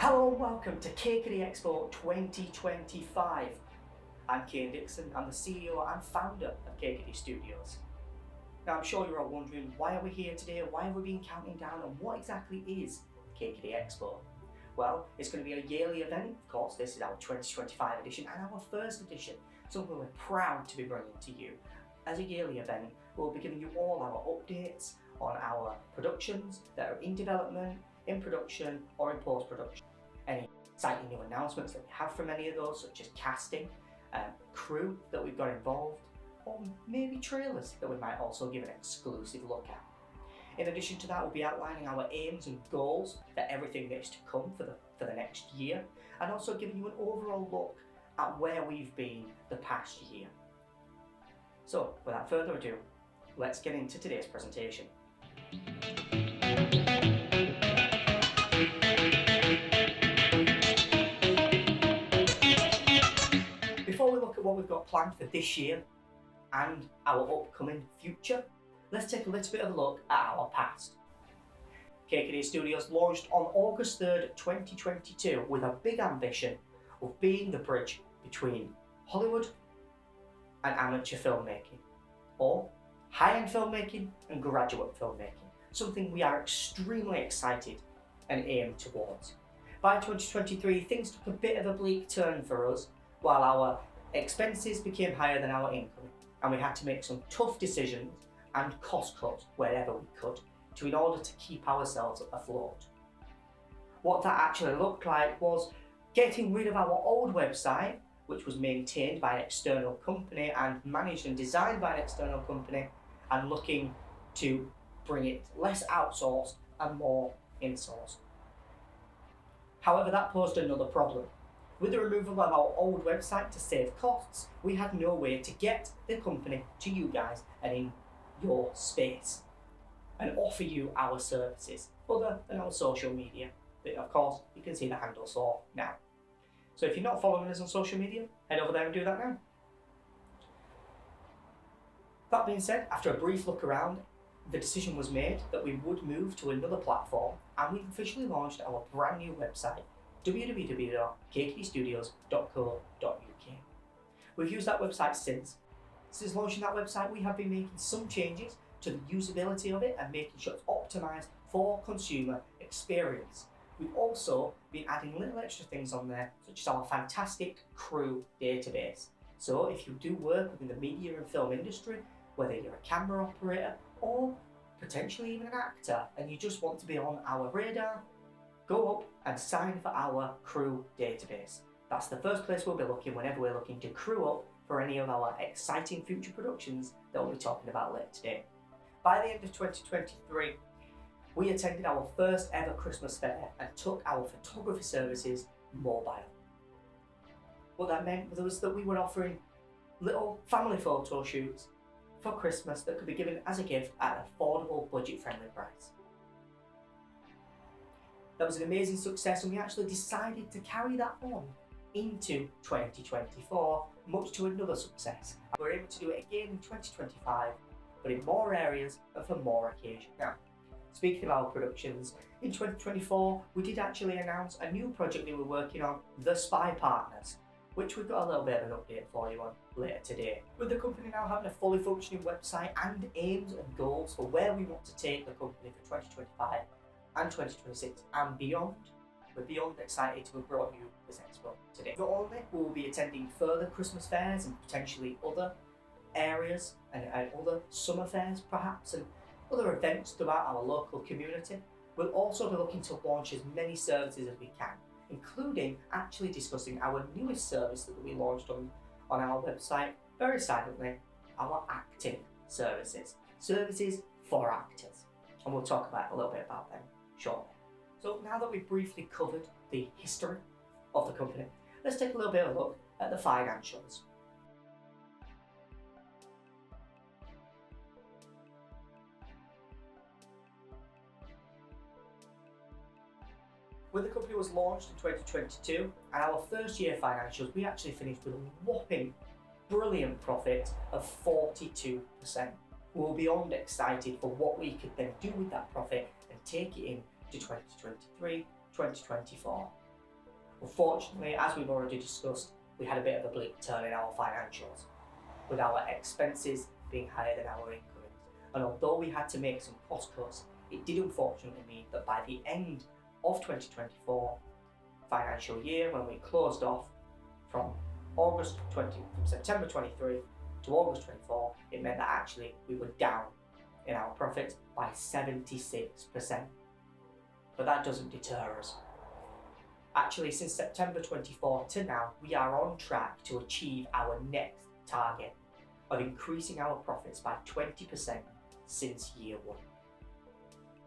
Hello and welcome to KKD Expo 2025. I'm Kane Dixon, I'm the CEO and founder of KKD Studios. Now I'm sure you're all wondering, why are we here today, why have we been counting down, and what exactly is KKD Expo? Well, it's going to be a yearly event, of course. This is our 2025 edition and our first edition, something we're proud to be bringing to you. As a yearly event, we'll be giving you all our updates on our productions that are in development, in production or in post-production. Any exciting new announcements that we have from any of those, such as casting, crew that we've got involved, or maybe trailers that we might also give an exclusive look at. In addition to that, we'll be outlining our aims and goals for everything that is to come for the next year, and also giving you an overall look at where we've been the past year. So, without further ado, let's get into today's presentation. Before we look at what we've got planned for this year and our upcoming future, let's take a little bit of a look at our past. KKD Studios launched on August 3rd, 2022 with a big ambition of being the bridge between Hollywood and amateur filmmaking, or high-end filmmaking and graduate filmmaking, something we are extremely excited and aim towards. By 2023, things took a bit of a bleak turn for us, while our expenses became higher than our income, and we had to make some tough decisions and cost cuts wherever we could in order to keep ourselves afloat. What that actually looked like was getting rid of our old website, which was maintained by an external company and managed and designed by an external company, and looking to bring it less outsourced and more insourced. However, that posed another problem. With the removal of our old website to save costs, we had no way to get the company to you guys and in your space and offer you our services other than our social media, that of course you can see the handles for now. So if you're not following us on social media, head over there and do that now. That being said, after a brief look around, the decision was made that we would move to another platform, and we've officially launched our brand new website, www.kkdstudios.co.uk. We've used that website since. Since launching that website, we have been making some changes to the usability of it and making sure it's optimized for consumer experience. We've also been adding little extra things on there, such as our fantastic crew database. So if you do work within the media and film industry, whether you're a camera operator or potentially even an actor, and you just want to be on our radar, go up and sign for our crew database. That's the first place we'll be looking whenever we're looking to crew up for any of our exciting future productions that we'll be talking about later today. By the end of 2023, we attended our first ever Christmas fair and took our photography services mobile. What that meant was that we were offering little family photo shoots for Christmas that could be given as a gift at an affordable, budget-friendly price. That was an amazing success, and we actually decided to carry that on into 2024, much to another success. We were able to do it again in 2025, but in more areas and for more occasions. Now, speaking of our productions, in 2024, we did actually announce a new project that we're working on, The Spy Partners, which we've got a little bit of an update for you on later today. With the company now having a fully functioning website and aims and goals for where we want to take the company for 2025 and 2026 and beyond, we're beyond excited to have brought you this expo today. Not only will we be attending further Christmas fairs and potentially other areas and other summer fairs perhaps, and other events throughout our local community, we'll also be looking to launch as many services as we can, including actually discussing our newest service that we launched on our website very silently, our acting services for actors, and we'll talk about a little bit about them shortly. So now that we've briefly covered the history of the company, let's take a little bit of a look at the financials. When the company was launched in 2022, and our first year financials, we actually finished with a whopping brilliant profit of 42%. We were beyond excited for what we could then do with that profit and take it in to 2023, 2024. Unfortunately, as we've already discussed, we had a bit of a bleak turn in our financials, with our expenses being higher than our incomings. And although we had to make some cost cuts, it did unfortunately mean that by the end of 2024 financial year, when we closed off from September 23 to August 24, it meant that actually we were down in our profits by 76%. But that doesn't deter us. Actually, since September 24 to now, we are on track to achieve our next target of increasing our profits by 20% since year one.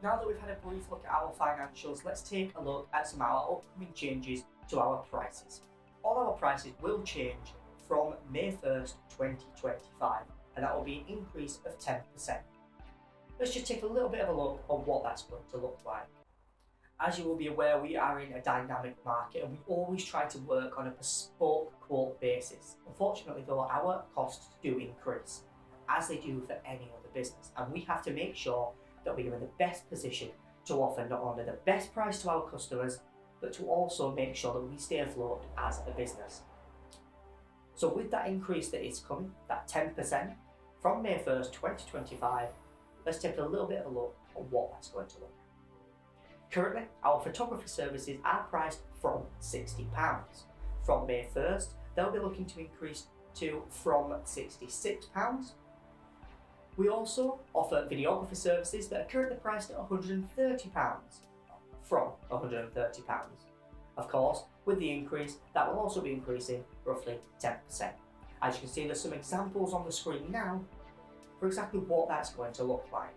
Now that we've had a brief look at our financials, let's take a look at some of our upcoming changes to our prices. All our prices will change from May 1st, 2025, and that will be an increase of 10%. Let's just take a little bit of a look at what that's going to look like. As you will be aware, we are in a dynamic market and we always try to work on a bespoke quote basis. Unfortunately though, our costs do increase, as they do for any other business, and we have to make sure that we are in the best position to offer not only the best price to our customers, but to also make sure that we stay afloat as a business. So with that increase that is coming, that 10% from May 1st, 2025, let's take a little bit of a look at what that's going to look like. Currently, our photography services are priced from £60. From May 1st, they'll be looking to increase to from £66. We also offer videography services that are currently priced at £130 from £130. Of course, with the increase, that will also be increasing roughly 10%. As you can see, there's some examples on the screen now for exactly what that's going to look like.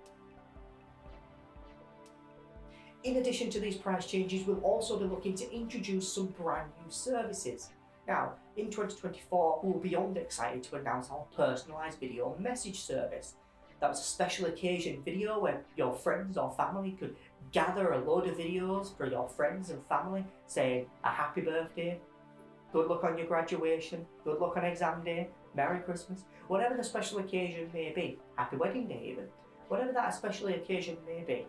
In addition to these price changes, we'll also be looking to introduce some brand new services. Now, in 2024, we'll be beyond excited to announce our personalised video message service. That was a special occasion video where your friends or family could gather a load of videos for your friends and family saying a happy birthday, good luck on your graduation, good luck on exam day, Merry Christmas, whatever the special occasion may be, happy wedding day even, whatever that special occasion may be.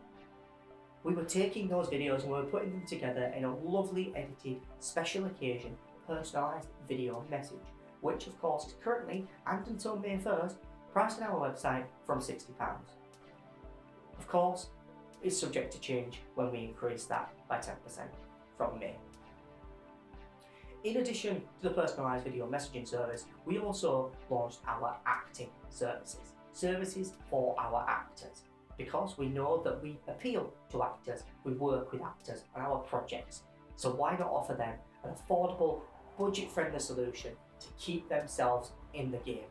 We were taking those videos and we were putting them together in a lovely edited special occasion personalised video message, which of course is currently and until May 1st priced on our website from £60. Of course, it's subject to change when we increase that by 10% from May. In addition to the personalised video messaging service, we also launched our acting services for our actors. Because we know that we appeal to actors, we work with actors on our projects. So why not offer them an affordable, budget-friendly solution to keep themselves in the game?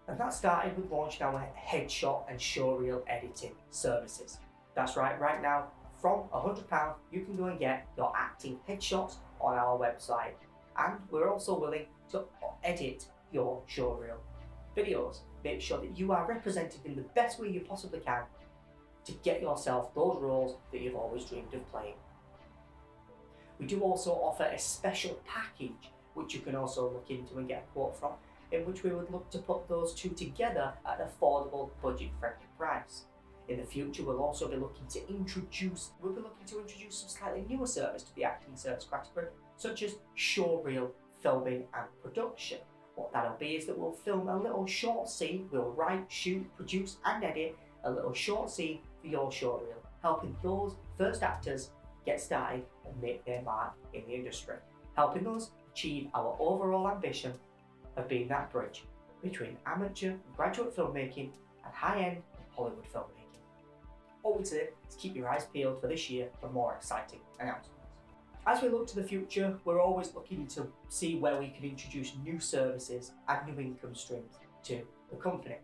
And that started with launching our headshot and showreel editing services. That's right now, from £100, you can go and get your acting headshots on our website. And we're also willing to edit your showreel videos. Make sure that you are represented in the best way you possibly can to get yourself those roles that you've always dreamed of playing. We do also offer a special package which you can also look into and get a quote from, in which we would look to put those two together at an affordable, budget-friendly price. In the future, we'll also be looking to introduce some slightly newer service to the acting service category, such as showreel filming and production. What that'll be is that we'll film a little short scene, we'll write, shoot, produce and edit a little short scene for your showreel, helping those first actors get started and make their mark in the industry, helping us achieve our overall ambition of being that bridge between amateur and graduate filmmaking and high-end Hollywood filmmaking. All we'd say is keep your eyes peeled for this year for more exciting announcements. As we look to the future, we're always looking to see where we can introduce new services and new income streams to the company.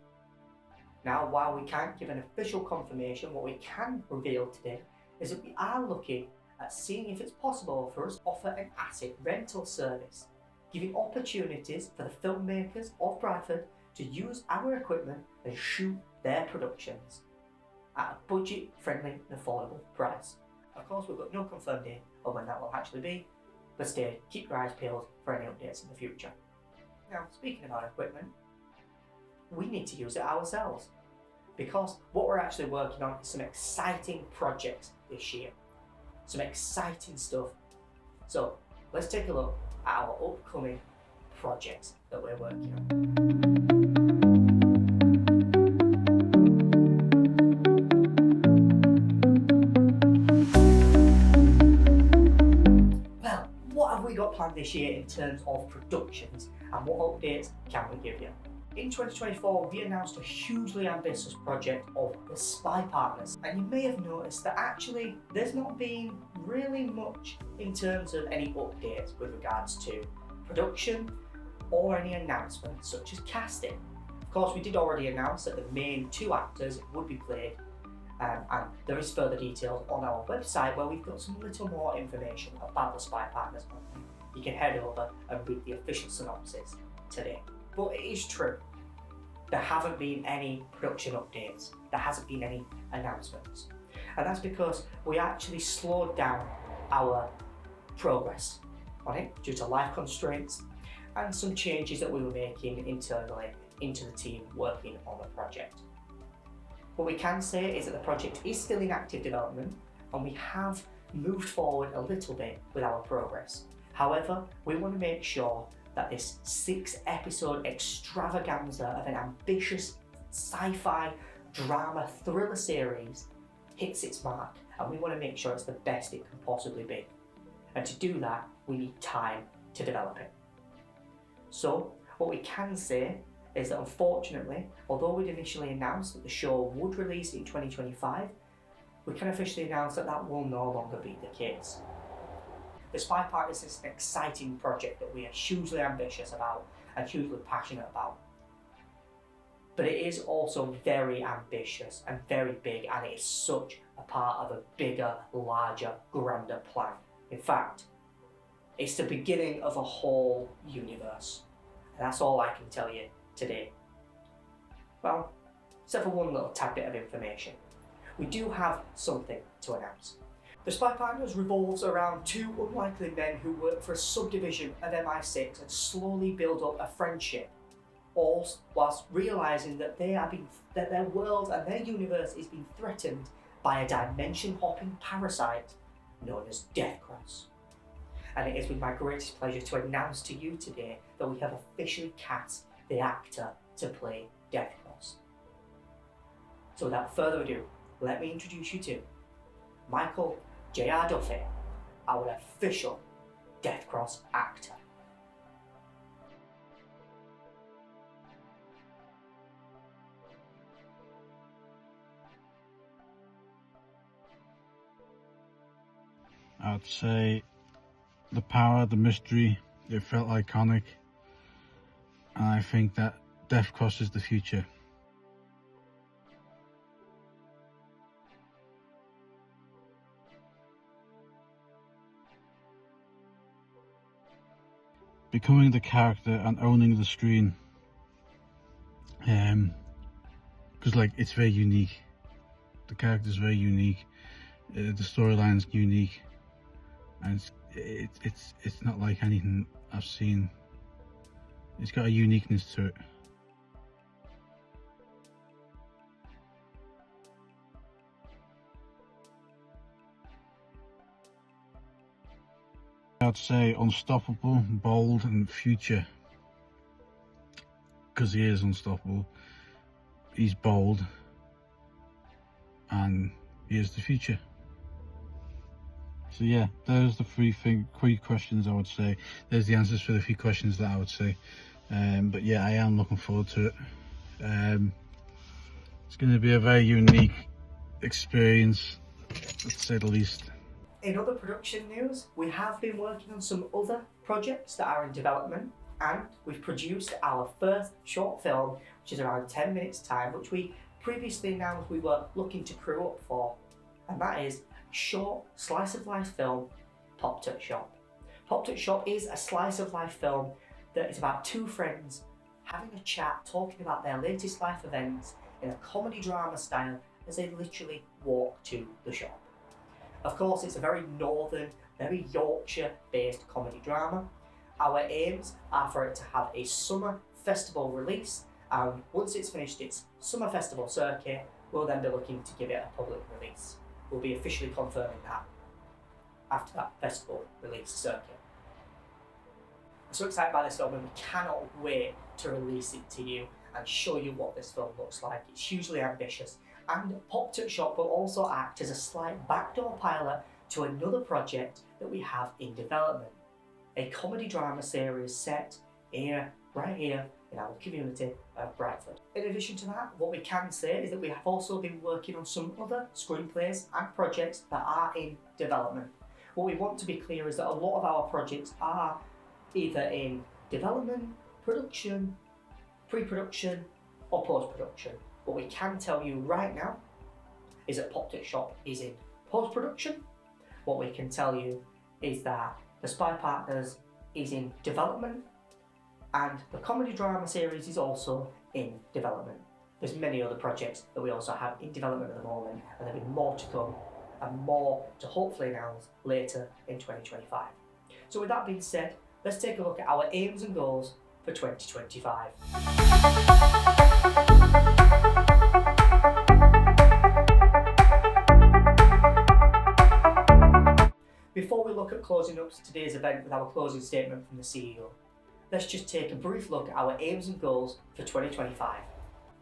Now, while we can't give an official confirmation, what we can reveal today is that we are looking at seeing if it's possible for us to offer an asset rental service, giving opportunities for the filmmakers of Bradford to use our equipment and shoot their productions at a budget-friendly and affordable price. Of course, we've got no confirmed date of when that will actually be, but stay, keep your eyes peeled for any updates in the future. Now, speaking of our equipment, we need to use it ourselves, because what we're actually working on is some exciting projects this year. some exciting stuff. So let's take a look at our upcoming projects that we're working on. Well, what have we got planned this year in terms of productions, and what updates can we give you? In 2024, we announced a hugely ambitious project of the Spy Partners, and you may have noticed that actually there's not been really much in terms of any updates with regards to production or any announcements such as casting. Of course, we did already announce that the main two actors would be played, and there is further details on our website where we've got some little more information about the Spy Partners. You can head over and read the official synopsis today. But it is true, there haven't been any production updates, there hasn't been any announcements. And that's because we actually slowed down our progress on it due to life constraints and some changes that we were making internally into the team working on the project. What we can say is that the project is still in active development and we have moved forward a little bit with our progress. However, we want to make sure that this 6-episode extravaganza of an ambitious sci-fi drama thriller series hits its mark, and we want to make sure it's the best it can possibly be. And to do that, we need time to develop it. So, what we can say is that unfortunately, although we'd initially announced that the show would release in 2025, we can officially announce that that will no longer be the case. The Spy Partners is an exciting project that we are hugely ambitious about and hugely passionate about. But it is also very ambitious and very big, and it is such a part of a bigger, larger, grander plan. In fact, it's the beginning of a whole universe. And that's all I can tell you today. Well, except for one little tad bit of information. We do have something to announce. The Spy Partners revolves around two unlikely men who work for a subdivision of MI6 and slowly build up a friendship, all whilst realising that that their world and their universe is being threatened by a dimension-hopping parasite known as Death Cross. And it is with my greatest pleasure to announce to you today that we have officially cast the actor to play Death Cross. So without further ado, let me introduce you to Michael J.R. Duffy, our official Death Cross actor. I'd say the power, the mystery, it felt iconic, and I think that Death Cross is the future. Becoming the character and owning the screen, because like it's very unique. The character's very unique, the storyline's unique, and it's not like anything I've seen. It's got a uniqueness to it. I'd say unstoppable, bold and future, because he is unstoppable, he's bold, and he is the future. So yeah, there's the three questions I would say. There's the answers for the 3 questions that I would say. But yeah, I am looking forward to it. It's going to be a very unique experience, to say the least. In other production news, we have been working on some other projects that are in development, and we've produced our first short film, which is around 10 minutes time, which we previously announced we were looking to crew up for, and that is a short slice of life film, Pop Tut Shop. Pop Tut Shop is a slice of life film that is about 2 friends having a chat, talking about their latest life events in a comedy drama style as they literally walk to the shop. Of course, it's a very northern, very Yorkshire-based comedy drama. Our aims are for it to have a summer festival release, and once it's finished its summer festival circuit, we'll then be looking to give it a public release. We'll be officially confirming that after that festival release circuit. I'm so excited by this film and we cannot wait to release it to you and show you what this film looks like. It's hugely ambitious, and Pop Tut Shop will also act as a slight backdoor pilot to another project that we have in development. A comedy drama series set here, right here, in our community of Bradford. In addition to that, what we can say is that we have also been working on some other screenplays and projects that are in development. What we want to be clear is that a lot of our projects are either in development, production, pre-production, or post-production. What we can tell you right now is that Pop Tut Shop is in post-production. What we can tell you is that The Spy Partners is in development, and the comedy drama series is also in development. There's many other projects that we also have in development at the moment, and there'll be more to come and more to hopefully announce later in 2025. So with that being said, let's take a look at our aims and goals for 2025. Before we look at closing up today's event with our closing statement from the CEO, let's just take a brief look at our aims and goals for 2025.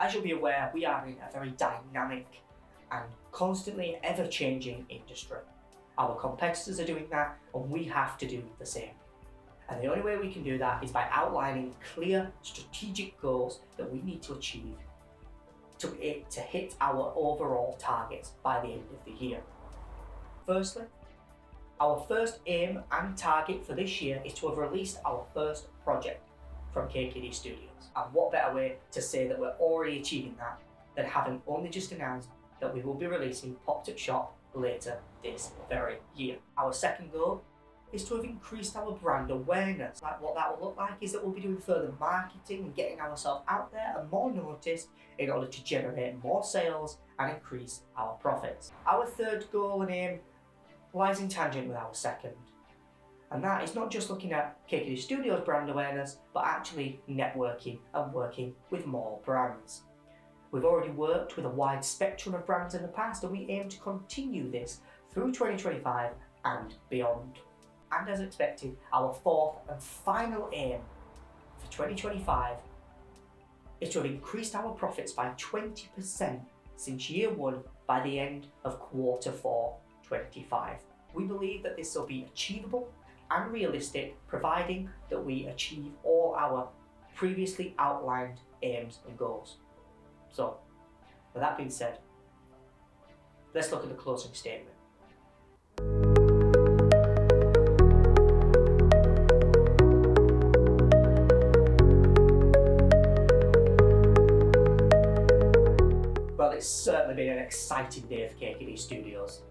As you'll be aware, we are in a very dynamic and constantly ever-changing industry. Our competitors are doing that, and we have to do the same. And the only way we can do that is by outlining clear strategic goals that we need to achieve to hit our overall targets by the end of the year. Firstly, our first aim and target for this year is to have released our first project from KKD Studios. And what better way to say that we're already achieving that than having only just announced that we will be releasing Pop Tut Shop later this very year. Our second goal is to have increased our brand awareness. What that will look like is that we'll be doing further marketing and getting ourselves out there and more noticed in order to generate more sales and increase our profits. Our third goal and aim lies in tangent with our second, and that is not just looking at KKD Studios brand awareness, but actually networking and working with more brands. We've already worked with a wide spectrum of brands in the past, and we aim to continue this through 2025 and beyond. And as expected, our fourth and final aim for 2025 is to have increased our profits by 20% since year one by the end of Q4 25. We believe that this will be achievable and realistic, providing that we achieve all our previously outlined aims and goals. So, with that being said, let's look at the closing statement. Well, it's certainly been an exciting day for KKD Studios.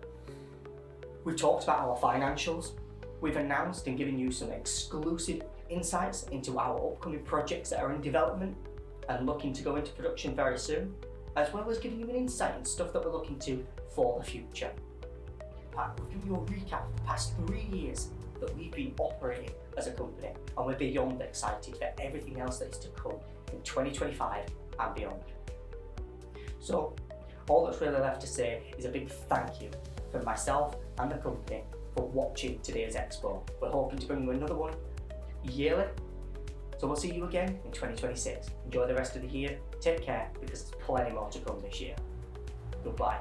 We've talked about our financials, we've announced and given you some exclusive insights into our upcoming projects that are in development and looking to go into production very soon, as well as giving you an insight into stuff that we're looking to for the future. We've given you a recap of the past 3 years that we've been operating as a company, and we're beyond excited for everything else that is to come in 2025 and beyond. So, all that's really left to say is a big thank you from myself and the company for watching today's expo. We're hoping to bring you another one yearly, so we'll see you again in 2026. Enjoy the rest of the year, take care, because there's plenty more to come this year. Goodbye.